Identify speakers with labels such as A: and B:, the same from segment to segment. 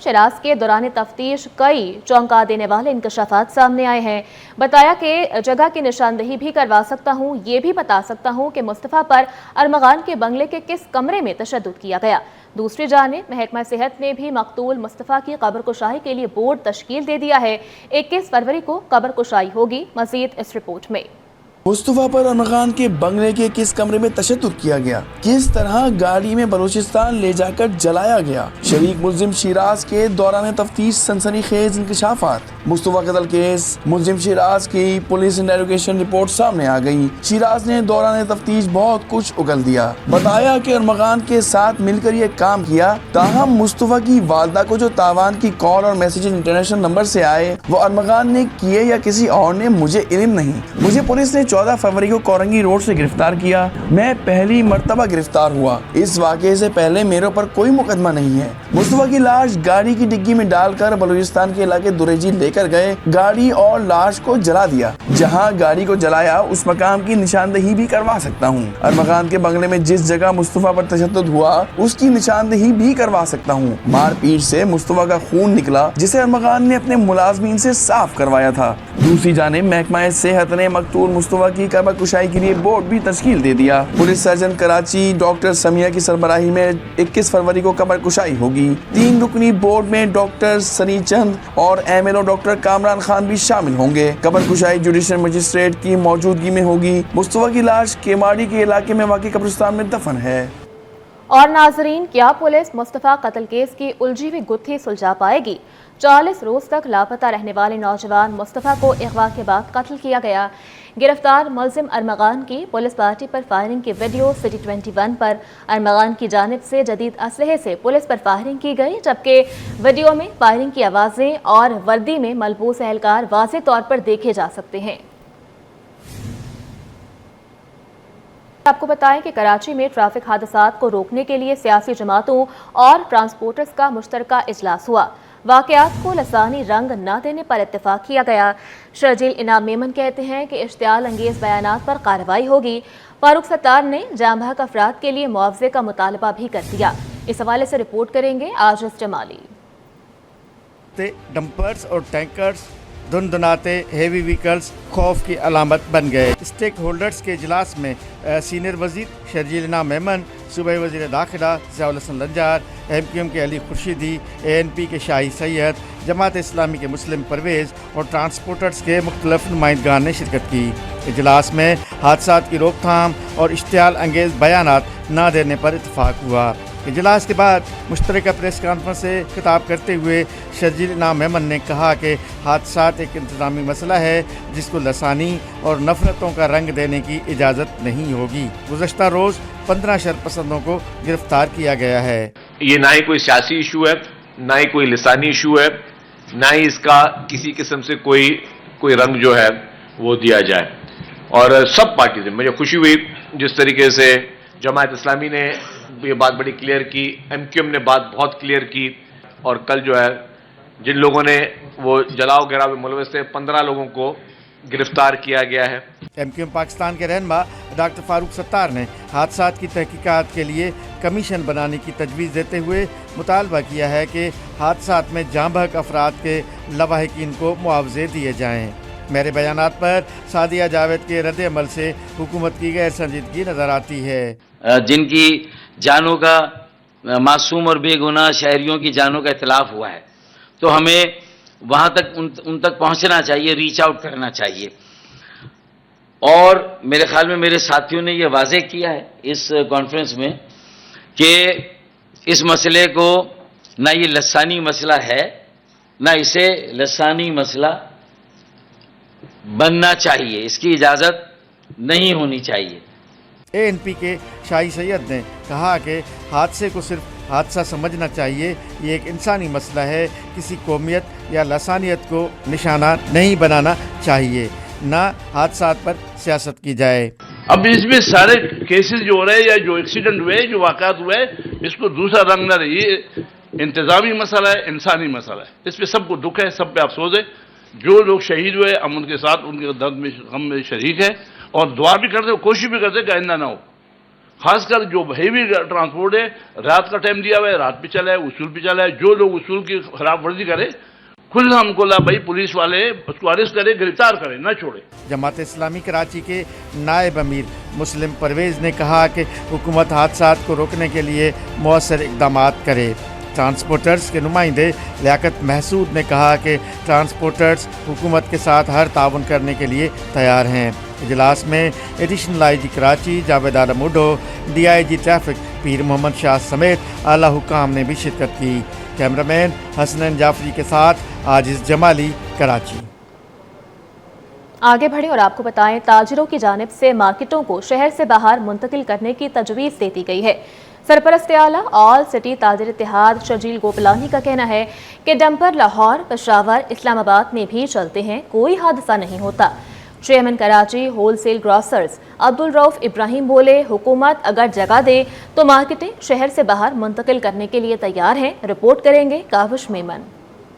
A: شیراز کے دوران تفتیش کئی چونکا دینے والے انکشافات سامنے آئے ہیں۔ بتایا کہ جگہ کی نشاندہی بھی کروا سکتا ہوں، یہ بھی بتا سکتا ہوں کہ مصطفیٰ پر ارمغان کے بنگلے کے کس کمرے میں تشدد کیا گیا۔ دوسری جانب محکمہ صحت نے بھی مقتول مصطفیٰ کی قبر کشائی کے لیے بورڈ تشکیل دے دیا ہے۔ 21 فروری کو قبر کشائی ہوگی، مزید اس رپورٹ میں۔
B: مصطفیٰ پر ارمغان کے بنگلے کے کس کمرے میں تشدد کیا گیا، کس طرح گاڑی میں بلوچستان لے جا کر جلایا گیا، شریک ملزم شیراز کے دوران تفتیش سنسنی خیز انکشافات۔ مصطفیٰ قتل کیس ملزم شیراز کی پولیس انٹروگیشن رپورٹ سامنے آ گئی۔ شیراز نے دوران تفتیش بہت کچھ اگل دیا، بتایا کہ ارمغان کے ساتھ مل کر یہ کام کیا، تاہم مصطفیٰ کی والدہ کو جو تاوان کی کال اور میسیج انٹرنیشنل نمبر سے آئے وہ ارمغان نے کیے یا کسی اور نے، مجھے علم نہیں۔ مجھے پولیس نے 14 فروری کو کورنگی روڈ سے گرفتار کیا، میں پہلی مرتبہ گرفتار ہوا۔ اس واقعے سے پہلے میرے پر کوئی مقدمہ نہیں ہے۔ مصطفیٰ کی لاش گاڑی کی ڈگی میں ڈال کر بلوچستان کے علاقے دریجی لے کر گئے، گاڑی اور لاش کو جلا دیا۔ جہاں گاڑی کو جلایا اس مقام کی نشاندہی بھی کروا سکتا ہوں۔ ارمغان کے بنگلے میں جس جگہ مصطفیٰ پر تشدد ہوا اس کی نشاندہی بھی کروا سکتا ہوں۔ مار پیٹ سے مصطفیٰ کا خون نکلا جسے ارمغان نے اپنے ملازمین سے صاف کروایا تھا۔ دوسری جانب محکمہ صحت نے مقتول مصطفیٰ کی قبر کشائی کے لیے بورڈ بھی تشکیل دے دیا۔ Police surgeon Karachi doctor Sumaiya کی سربراہی میں 21 فروری کو قبر کشائی ہوگی۔ 3 رکنی بورڈ میں ڈاکٹر سنی چند اور MLO ڈاکٹر کامران خان بھی شامل ہوں گے۔ قبر کشائی جوڈیشل مجسٹریٹ کی موجودگی میں ہوگی۔ مصطفیٰ کی لاش کیماڑی کے علاقے میں واقع قبرستان میں دفن ہے۔
A: اور ناظرین، کیا پولیس مصطفیٰ قتل کیس کی الجھی ہوئی گتھی سلجھا پائے گی؟ 40 روز تک لاپتہ رہنے والے نوجوان مصطفیٰ کو اغوا کے بعد قتل کیا گیا۔ گرفتار ملزم ارمغان کی پولیس پارٹی پر فائرنگ کی ویڈیو سٹی 21 پر ارمغان کی جانب سے جدید اسلحے سے پولیس پر فائرنگ کی گئی، جبکہ ویڈیو میں فائرنگ کی آوازیں اور وردی میں ملبوس اہلکار واضح طور پر دیکھے جا سکتے ہیں۔ آپ کو بتائیں کہ کراچی میں ٹریفک حادثات کو روکنے کے لیے سیاسی جماعتوں اور ٹرانسپورٹرز کا مشترکہ اجلاس ہوا۔ واقعات کو لسانی رنگ نہ دینے پر اتفاق کیا گیا۔ شرجیل انعام میمن کہتے ہیں کہ اشتعال انگیز بیانات پر کارروائی ہوگی۔ فاروق ستار نے جاں بحق افراد کے لیے معاوضے کا مطالبہ بھی کر دیا۔ اس حوالے سے رپورٹ کریں گے عاجز جمالی۔
C: ڈمپرز اور ٹینکرز دندناتے ہیوی ویکلز خوف کی علامت بن گئے۔ اسٹیک ہولڈرز کے اجلاس میں سینئر وزیر شرجیل انعام میمن، صوبائی وزیر داخلہ ضیاء الحسن لنجار، MQM کے علی خورشیدی، ANP کے شاہی سید، جماعت اسلامی کے مسلم پرویز اور ٹرانسپورٹرز کے مختلف نمائندگان نے شرکت کی۔ اجلاس میں حادثات کی روک تھام اور اشتعال انگیز بیانات نہ دینے پر اتفاق ہوا۔ اجلاس کے بعد مشترکہ پریس کانفرنس سے خطاب کرتے ہوئے شرجیل انعام میمن نے کہا کہ حادثات ایک انتظامی مسئلہ ہے جس کو لسانی اور نفرتوں کا رنگ دینے کی اجازت نہیں ہوگی۔ گزشتہ روز 15 شرپسندوں کو گرفتار کیا گیا ہے۔
D: یہ نہ ہی کوئی سیاسی ایشو ہے، نہ ہی کوئی لسانی ایشو ہے، نہ ہی اس کا کسی قسم سے کوئی رنگ جو ہے وہ دیا جائے۔ اور سب پارٹی سے مجھے خوشی ہوئی جس طریقے سے جماعت اسلامی نے یہ بات بڑی کلیئر کی، MQM نے بات بہت کلیئر کی، اور کل جو ہے جن لوگوں نے وہ جلاؤ گراؤ میں ملوث تھے 15 لوگوں کو گرفتار کیا گیا ہے۔
C: MQM پاکستان کے رہنما ڈاکٹر فاروق ستار نے حادثات کی تحقیقات کے لیے کمیشن بنانے کی تجویز دیتے ہوئے مطالبہ کیا ہے کہ حادثات میں جاں بحق افراد کے لواحقین کو معاوضے دیے جائیں۔ میرے بیانات پر سعدیہ جاوید کے رد عمل سے حکومت کی غیر سنجیدگی نظر آتی ہے۔
E: جن کی جانوں کا، معصوم اور بے گناہ شہریوں کی جانوں کا اتلاف ہوا ہے، تو ہمیں وہاں تک ان تک پہنچنا چاہیے، ریچ آؤٹ کرنا چاہیے۔ اور میرے خیال میں میرے ساتھیوں نے یہ واضح کیا ہے اس کانفرنس میں کہ اس مسئلے کو نہ یہ لسانی مسئلہ ہے، نہ اسے لسانی مسئلہ بننا چاہیے، اس کی اجازت نہیں ہونی چاہیے۔
C: ANP کے شاہی سید نے کہا کہ حادثے کو صرف حادثہ سمجھنا چاہیے، یہ ایک انسانی مسئلہ ہے، کسی قومیت یا لسانیت کو نشانہ نہیں بنانا چاہیے، نہ حادثات پر سیاست کی جائے۔
F: اب اس میں سارے کیسز جو ہو رہے ہیں یا جو ایکسیڈنٹ ہوئے، جو واقعات ہوئے، اس کو دوسرا رنگ نہ رہے، یہ انتظامی مسئلہ ہے، انسانی مسئلہ ہے، اس پہ سب کو دکھ ہے، سب پہ افسوس ہے۔ جو لوگ شہید ہوئے ہم ان کے ساتھ ان کے درد میں غم میں شریک ہے، اور دعا بھی کرتے ہیں، کوشش بھی کرتے ہیں کہ آئندہ نہ ہو۔ खासकर जो हैवी ट्रांसपोर्ट है, रात का टाइम दिया हुआ है, रात भी चला है, उसूल भी चला है। जो लोग उसूल की खिलाफ वर्जी करे, खुद हमको ला भाई पुलिस वाले उसको अरेस्ट करे, गिरफ्तार करे, न छोड़े।
C: जमात इस्लामी कराची के नायब अमीर मुस्लिम परवेज़ ने कहा कि हुकूमत हादसात को रोकने के लिए मौसर इकदाम करे। ट्रांसपोर्टर्स के नुमाइंदे लियाकत महसूद ने कहा कि ट्रांसपोर्टर्स हुकूमत के साथ हर ताउन करने के लिए तैयार हैं। इजलास में additional I G Karachi Javed Alam Odho, DIG traffic Pir Mohammad Shah समेत आला हुकाम ने भी शिरकत की। कैमरामैन हसनैन जाफरी के साथ आजिज़ जमाली, कराची।
A: आगे बढ़े और आपको बताएं, ताजिरों की जानिब से मार्केटों को शहर से बाहर मुंतकिल करने की तजवीज़ दे दी गई है। सरपरस्त आला ऑल सिटी ताजिर इत्तेहाद शर्जील गोपलानी का कहना है कि डंपर लाहौर, पेशावर, इस्लामाबाद में भी चलते हैं, कोई हादसा नहीं होता। Chairman Karachi wholesale grocers Abdul Rauf Ibrahim बोले, हुकूमत अगर जगह दे तो मार्केटें शहर से बाहर मुंतकिल करने के लिए तैयार हैं। रिपोर्ट करेंगे काविश मेमन।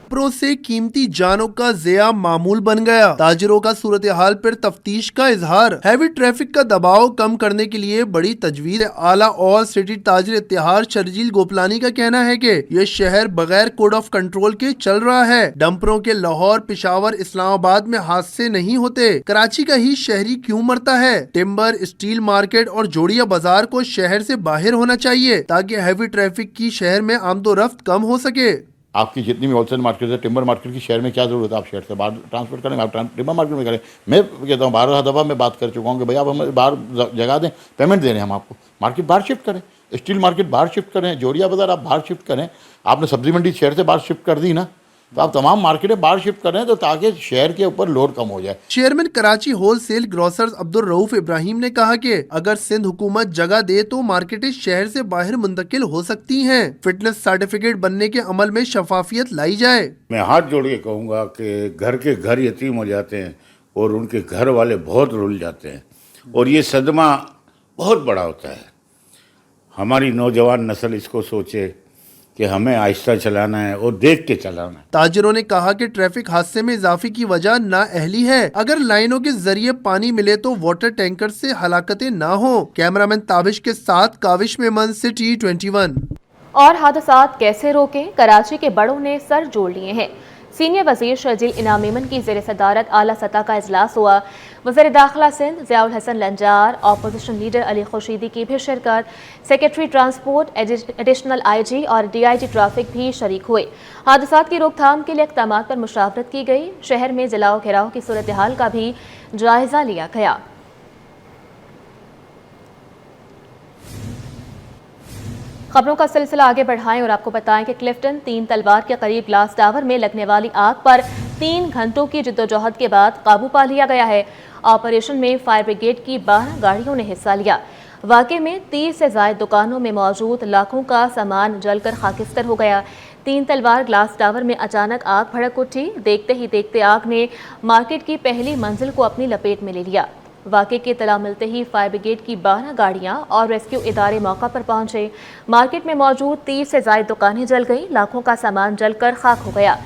G: छात्रों से कीमती जानों का ज़िया मामूल बन गया। ताजिरों का सूरत हाल पर तफ्तीश का इजहार। हैवी ट्रैफिक का दबाव कम करने के लिए बड़ी तजवीज़। आला ऑल सिटी ताजिर इत्तेहाद शर्जील गोपलानी का कहना है कि ये शहर बगैर कोड ऑफ कंट्रोल के चल रहा है। डंपरों के लाहौर, पेशावर, इस्लामाबाद में हादसे नहीं होते, कराची का ही शहरी क्यों मरता है? टिम्बर, स्टील मार्केट और जोड़िया बाजार को शहर से बाहर होना चाहिए ताकि हैवी ट्रैफिक की शहर में आमदोरफ्त कम हो सके।
H: आपकी जितनी भी होलसेल मार्केट है, टिम्बर मार्केट की शहर में क्या ज़रूरत है? आप शहर से बाहर ट्रांसपोर्ट करें, आप टिम्बर मार्केट में करें। मैं कहता हूँ 12 दफ़ा मैं बात कर चुका हूँ कि भाई आप हमें बाहर जगह दें, पेमेंट दे रहे हैं हम आपको, मार्केट बाहर शिफ्ट करें, स्टील मार्केट बाहर शिफ्ट करें, जोड़िया बाज़ार आप बाहर शिफ्ट करें। आपने सब्जी मंडी शहर से बाहर शिफ्ट कर दी ना, तो आप तमाम मार्केटें बाहर शिफ्ट करें तो ताकि शहर के ऊपर लोड कम हो जाए।
G: Chairman Karachi wholesale grocers Abdul Rauf Ibrahim ने कहा कि अगर सिंध हुकूमत जगह दे तो मार्केटें शहर से बाहर मुंतकिल हो सकती हैं। फिटनेस सर्टिफिकेट बनने के अमल में शफाफियत लाई जाए।
I: मैं हाथ जोड़ के कहूँगा कि घर के घर यतीम हो जाते हैं और उनके घर वाले बहुत रुल जाते हैं और ये सदमा बहुत बड़ा होता है। हमारी नौजवान नस्ल इसको सोचे कि हमें आहिस्ता चलाना है और देख के चलाना है।
G: ताजिरों ने कहा कि ट्रैफिक हादसे में इजाफे की वजह नाअहली है। अगर लाइनों के जरिए पानी मिले तो वाटर टैंकर से हलाकतें ना हो। कैमरामैन ताबिश के साथ काविश मेमन, सिटी 21।
A: और हादसात कैसे रोकें, कराची के बड़ों ने सर जोड़ लिए हैं। सीनियर वजीर शर्जील इनाम मेमन की ज़ेर सदारत आला सतह का इजलास हुआ। वज़ीर दाखिला Sindh Ziaul Hasan Lanjar, opposition leader Ali Khurshidi की भी शिरकत। सेक्रेटरी ट्रांसपोर्ट, एडिशनल IG और DIG ट्रैफिक भी शरीक हुए। हादसात की रोकथाम के लिए इक़दाम पर मुशावरत की गई। शहर में जलाओ घेराव की सूरत हाल का भी जायजा लिया गया। खबरों का सिलसिला आगे बढ़ाएं और आपको बताएं कि क्लिफ्टन 3 तलवार के करीब ग्लास टावर में लगने वाली आग पर 3 घंटों की जिद्दोजहद के बाद काबू पा लिया गया है। ऑपरेशन में फायर ब्रिगेड की 12 गाड़ियों ने हिस्सा लिया। वाकई में 30 से ज़ायद दुकानों में मौजूद लाखों का सामान जलकर खाकिस्तर हो गया। 3 तलवार ग्लास टावर में अचानक आग भड़क उठी। देखते ही देखते आग ने मार्केट की पहली मंजिल को अपनी लपेट में ले लिया। वाक़े की इत्तला मिलते ही फायर ब्रिगेड की 12 गाड़ियां और रेस्क्यू इदारे मौका पर पहुंचे। मार्केट में मौजूद 30 से ज़ायद दुकानें जल गईं, लाखों का सामान जलकर खाक हो गया।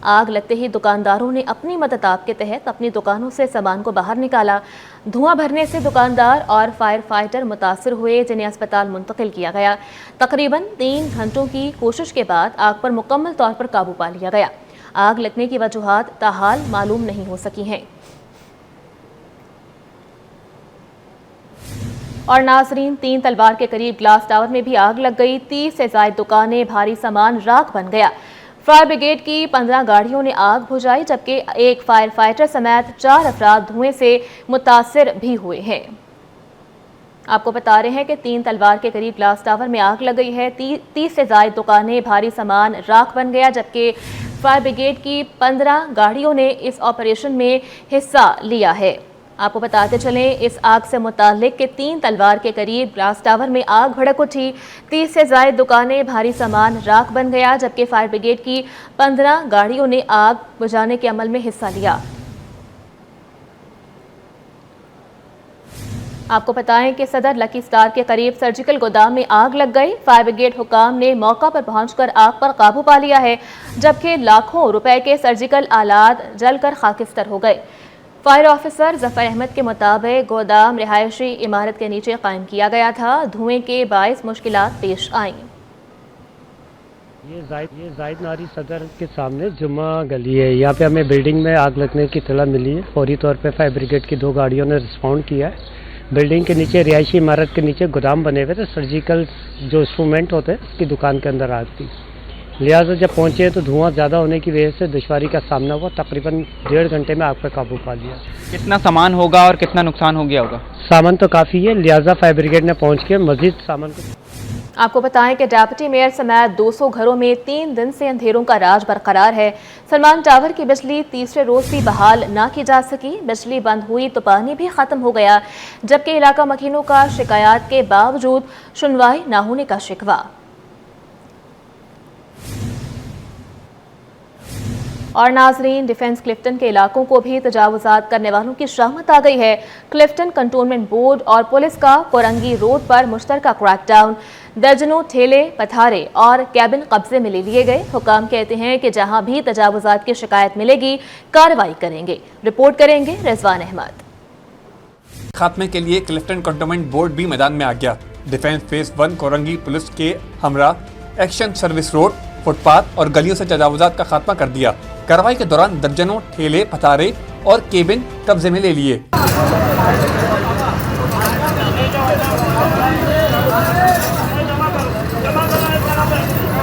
A: आग लगते ही दुकानदारों ने अपनी मदद के तहत अपनी दुकानों से सामान को बाहर निकाला। धुआं भरने से दुकानदार और फायर फाइटर मुतासिर हुए, जिन्हें अस्पताल मुंतकिल किया गया। तकरीबन 3 घंटों की कोशिश के बाद आग पर मुकम्मल तौर पर काबू पा लिया गया। आग लगने की वजूहात ताहाल मालूम नहीं हो सकी हैं। और नाजरीन, 3 तलवार के करीब ग्लास टावर में भी आग लग गई। 30 से ज़ायद दुकानें, भारी सामान राख बन गया। फायर ब्रिगेड की 15 गाड़ियों ने आग बुझाई, जबकि एक फायर फाइटर समेत 4 अफराद धुएं से मुतासिर भी हुए हैं। आपको बता रहे हैं कि 3 तलवार के करीब ग्लास टावर में आग लग गई है। 30 से ज़ायद दुकानें, भारी सामान राख बन गया, जबकि फायर ब्रिगेड की 15 गाड़ियों ने इस ऑपरेशन में हिस्सा लिया है। आपको बताते चलें, इस आग से मुताल्लिक के 3 तलवार के करीब ग्लास टावर में आग भड़क उठी। 30 से ज़ायद दुकानें, भारी सामान राख बन गया, जबकि फायर ब्रिगेड की 15 गाड़ियों ने आग बुझाने के अमल में हिस्सा लिया। आपको बताएं कि सदर लकी स्टार के करीब सर्जिकल गोदाम में आग लग गई। फायर ब्रिगेड हुकाम ने मौका पर पहुंचकर आग पर काबू पा लिया है, जबकि लाखों रुपए के सर्जिकल आलात जलकर खाकिस्तर हो गए। फायर ऑफिसर जफर अहमद के मुताबिक गोदाम रिहायशी इमारत के नीचे कायम किया गया था। धुएं के बायस मुश्किलात पेश आईं।
J: ये जायद नारी सदर के सामने जुम्मा गली है। यहाँ पे हमें बिल्डिंग में आग लगने की इत्तला मिली है। फौरी तौर पे फायर ब्रिगेड की 2 गाड़ियों ने रिस्पॉन्ड किया है। बिल्डिंग के नीचे रिहायशी इमारत के नीचे गोदाम बने हुए थे, सर्जिकल जो इंस्ट्रूमेंट होते हैं उसकी दुकान के अंदर आग थी। लिहाजा जब पहुंचे तो धुआं ज़्यादा होने की वजह से दुश्वारी का सामना हुआ। तकरीबन 1.5 घंटे में आग पर काबू पा लिया।
K: कितना सामान होगा और कितना नुकसान हो गया होगा?
J: सामान तो काफ़ी है, लिहाजा फायर ब्रिगेड ने पहुँच के मजीद सामान को।
A: आपको बताएं कि डेप्यूटी मेयर समेत 200 घरों में 3 दिन से अंधेरों का राज बरकरार है। सलमान टावर की बिजली तीसरे रोज भी बहाल ना की जा सकी। बिजली बंद हुई तो पानी भी खत्म हो गया, जबकि इलाका मकीनों का शिकायत के बावजूद सुनवाई ना होने का शिकवा। और नाजरीन, डिफेंस क्लिफ्टन के इलाकों को भी तजावुजात करने वालों की शामत आ गई है। क्लिफ्टन कंटोनमेंट बोर्ड और पुलिस का कोरंगी रोड पर मुश्तरका क्रैकडाउन। दर्जनों ठेले, पथारे और कैबिन कब्जे में ले लिए गए। हुकाम कहते हैं कि जहां भी तजावुजात की शिकायत मिलेगी कार्रवाई करेंगे। रिपोर्ट करेंगे रिजवान अहमद।
L: खात्मे के लिए क्लिफ्टन कंटोनमेंट बोर्ड भी मैदान में आ गया। डिफेंस फेस 1 कोरंगी पुलिस के हमरा एक्शन सर्विस रोड, फुटपाथ और गलियों से तजावुजात का खात्मा कर दिया। कार्रवाई के दौरान दर्जनों ठेले, पथारे और केबिन कब्जे में ले लिए।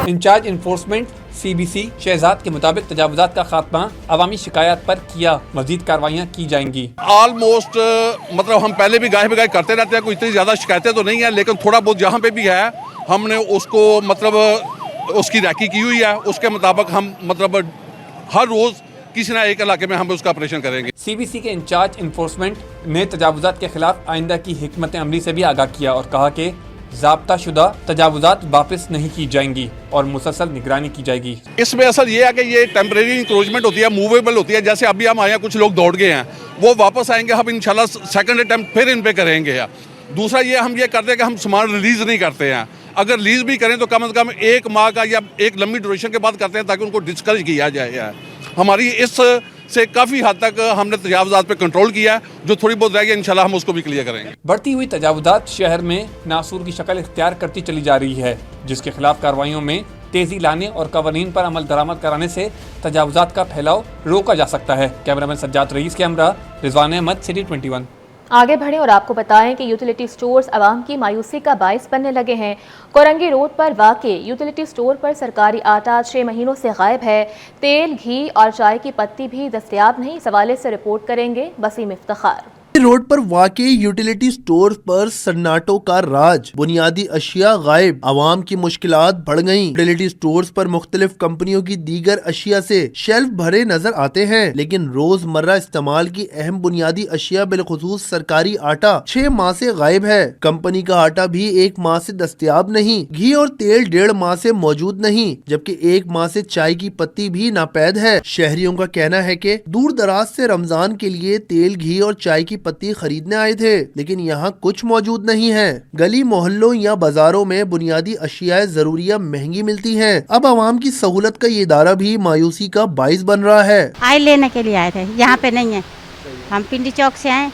L: इंचार्ज इन्फोर्समेंट CBC शहजाद के मुताबिक तजावुजात का खात्मा अवामी शिकायत पर किया, मजीद कार्रवाइयाँ की जाएंगी।
M: ऑलमोस्ट मतलब हम पहले भी गाहे करते रहते हैं, कोई इतनी ज़्यादा शिकायतें तो नहीं है, लेकिन थोड़ा बहुत जहाँ पे भी है हमने उसको मतलब उसकी रैकी की हुई है। उसके मुताबिक हम मतलब हर रोज़ किसी ना एक इलाके में हम उसका ऑपरेशन करेंगे।
L: CBC के इंचार्ज इन्फोर्समेंट ने तजावुजात के खिलाफ आइंदा की हिकमत अमली से भी आगाह किया और कहा कि ज़ाब्ता शुदा तजावुजात वापस नहीं की जाएंगी और मुसलसल निगरानी की जाएगी।
M: इसमें असल ये है कि ये टेम्परेरी इंक्रोचमेंट होती है, मूवेबल होती है। जैसे अभी हम आए हैं, कुछ लोग दौड़ गए हैं, वो वापस आएंगे, हम इंशाल्लाह सेकंड अटेम्प्ट फिर इन पे करेंगे। दूसरा ये हम ये करते हैं कि हम सामान रिलीज़ नहीं करते हैं। अगर रिलीज़ भी करें तो कम से कम 1 माह का या एक लंबी ड्यूरेशन के बाद करते हैं, ताकि उनको डिस्करेज किया जाए। हमारी इस से काफ़ी हद तक हमने तजावुजात पे कंट्रोल किया है। जो थोड़ी बहुत रह गई इंशाल्लाह हम उसको भी क्लियर करेंगे।
L: बढ़ती हुई तजावुजात शहर में नासूर की शक्ल इख्तियार करती चली जा रही है, जिसके खिलाफ कार्रवाइयों में तेजी लाने और कवानीन पर अमल दरामद कराने से तजावुजात का फैलाव रोका जा सकता है। कैमरामैन सज्जाद रईस के हमरा रिजवान अहमद, सिटी 21।
A: आगे बढ़े और आपको बताएं कि यूटिलिटी स्टोर्स आवाम की मायूसी का बायस बनने लगे हैं। कोरंगी रोड पर वाक़े यूटिलिटी स्टोर पर सरकारी आटा 6 महीनों से गायब है। तेल, घी और चाय की पत्ती भी दस्तयाब नहीं। इस हवाले से रिपोर्ट करेंगे वसीम इफ्तिखार।
G: रोड पर वाक़ई यूटिलिटी स्टोर पर सन्नाटों का राज। बुनियादी अशिया गायब, आवाम की मुश्किलात बढ़ गईं। यूटिलिटी स्टोर्स पर मुख्तलिफ कंपनियों की दीगर अशिया से शेल्फ भरे नजर आते हैं, लेकिन रोजमर्रा इस्तेमाल की अहम बुनियादी अशिया बिलखुसूस सरकारी आटा 6 माह से गायब है। कंपनी का आटा भी 1 माह से दस्तयाब नहीं। घी और तेल 1.5 माह से मौजूद नहीं, जबकि 1 माह से चाय की पत्ती भी नापैद है। शहरियों का कहना है कि दूर दराज से रमजान के लिए तेल, घी और चाय की पत्ती खरीदने आए थे, लेकिन यहाँ कुछ मौजूद नहीं है। गली मोहल्लों या बाजारों में बुनियादी अशियाए जरूरिया महंगी मिलती हैं। अब आवाम की सहूलत का ये इदारा भी मायूसी का बाइस बन रहा है।
N: आयल लेने के लिए आए थे, यहाँ पे नहीं है। हम पिंडी चौक से आए,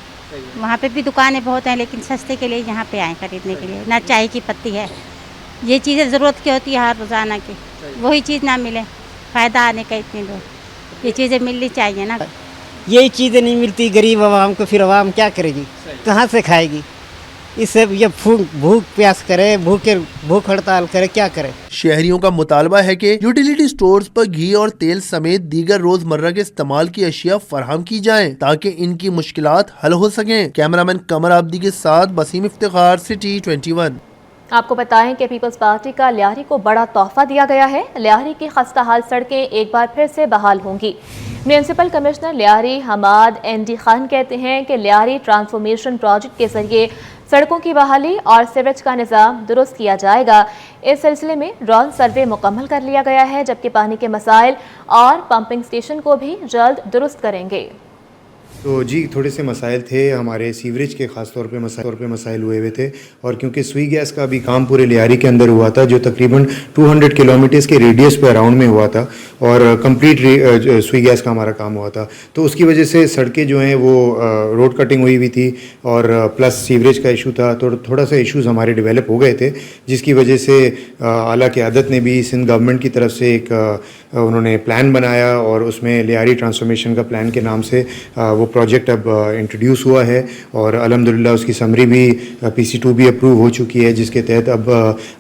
N: वहाँ पे भी दुकानें बहुत हैं, लेकिन सस्ते के लिए यहाँ पे आए खरीदने के लिए। ना चाय की पत्ती है, ये चीज़ें ज़रूरत की होती है हर रोज़ाना की, वही चीज़ ना मिले, फ़ायदा आने का इतनी दूर, ये चीज़ें मिलनी चाहिए ना।
O: यही चीज़ें नहीं मिलती गरीब आवाम को, फिर आवाम क्या करेगी, कहाँ से खाएगी? इससे ये भूख प्यास करे, भूख हड़ताल करे, क्या करे?
G: शहरियों का मुतालबा है कि यूटिलिटी स्टोर्स पर घी और तेल समेत दीगर रोजमर्रा के इस्तेमाल की अशिया फराहम की जाएं, ताकि इनकी मुश्किलात हल हो सकें। कैमरामैन कमर आब्दी के साथ वसीम इफ्तिखार, सिटी 21।
A: आपको बताएं कि पीपल्स पार्टी का लियारी को बड़ा तोहफा दिया गया है। लियारी की खस्ता हाल सड़कें एक बार फिर से बहाल होंगी। Municipal commissioner Lyari Hammad ND Khan कहते हैं कि लियारी ट्रांसफॉर्मेशन प्रोजेक्ट के जरिए सड़कों की बहाली और सीवरेज का निज़ाम दुरुस्त किया जाएगा। इस सिलसिले में ड्रोन सर्वे मुकम्मल कर लिया गया है, जबकि पानी के मसाइल और पंपिंग स्टेशन को भी जल्द दुरुस्त करेंगे।
P: تو جی تھوڑے سے مسائل تھے ہمارے سیوریج کے، خاص طور پہ مسائل ہوئے ہوئے تھے، اور کیونکہ سوئی گیس کا بھی کام پورے لیاری کے اندر ہوا تھا جو تقریباً 200 کلومیٹرز کے ریڈیس پہ اراؤنڈ میں ہوا تھا، اور کمپلیٹ سوئی گیس کا ہمارا کام ہوا تھا، تو اس کی وجہ سے سڑکیں جو ہیں وہ روڈ کٹنگ ہوئی ہوئی تھی، اور پلس سیوریج کا ایشو تھا، تو تھوڑا سا ایشوز ہمارے ڈیولپ ہو گئے تھے، جس کی وجہ سے اعلیٰ قیادت نے بھی سندھ گورنمنٹ کی طرف سے ایک انہوں نے پلان بنایا، اور اس میں لیاری ٹرانسفارمیشن کا پلان کے نام سے وہ پروجیکٹ اب انٹروڈیوس ہوا ہے، اور الحمدللہ اس کی سمری بھی PC2 بھی اپروو ہو چکی ہے، جس کے تحت اب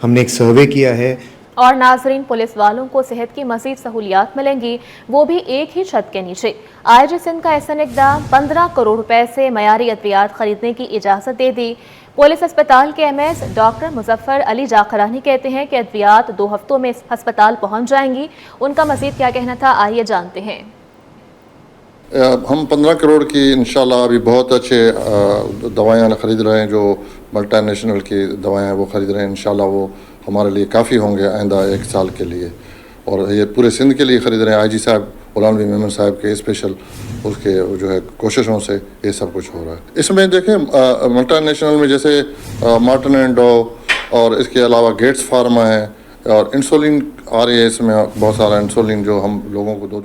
P: ہم نے ایک سروے کیا ہے۔
A: اور ناظرین، پولیس والوں کو صحت کی مزید سہولیات ملیں گی، وہ بھی ایک ہی چھت کے نیچے۔ IG سندھ کا احسن اقدام 15 کروڑ روپے سے معیاری ادویات خریدنے کی اجازت دے دی۔ پولیس اسپتال کے MS ڈاکٹر مظفر علی جاخرانی کہتے ہیں کہ ادویات 2 ہفتوں میں ہسپتال پہنچ جائیں گی۔ ان کا مزید کیا کہنا تھا، آئیے جانتے ہیں۔
Q: ہم 15 کروڑ کی انشاءاللہ ابھی بہت اچھے دوائیاں خرید رہے ہیں، جو ملٹی نیشنل کی دوائیاں وہ خرید رہے ہیں، انشاءاللہ وہ ہمارے لیے کافی ہوں گے آئندہ 1 سال کے لیے، اور یہ پورے سندھ کے لیے خرید رہے ہیں۔ IG صاحب غلام نبی میمن صاحب کے اسپیشل اس کے جو ہے کوششوں سے یہ سب کچھ ہو رہا ہے۔ اس میں دیکھیں ملٹی نیشنل میں جیسے مارٹن اینڈ ڈو، اور اس کے علاوہ گیٹس فارما ہے، اور انسولین آ رہی ہے، اس میں بہت سارا انسولین جو ہم لوگوں کو 2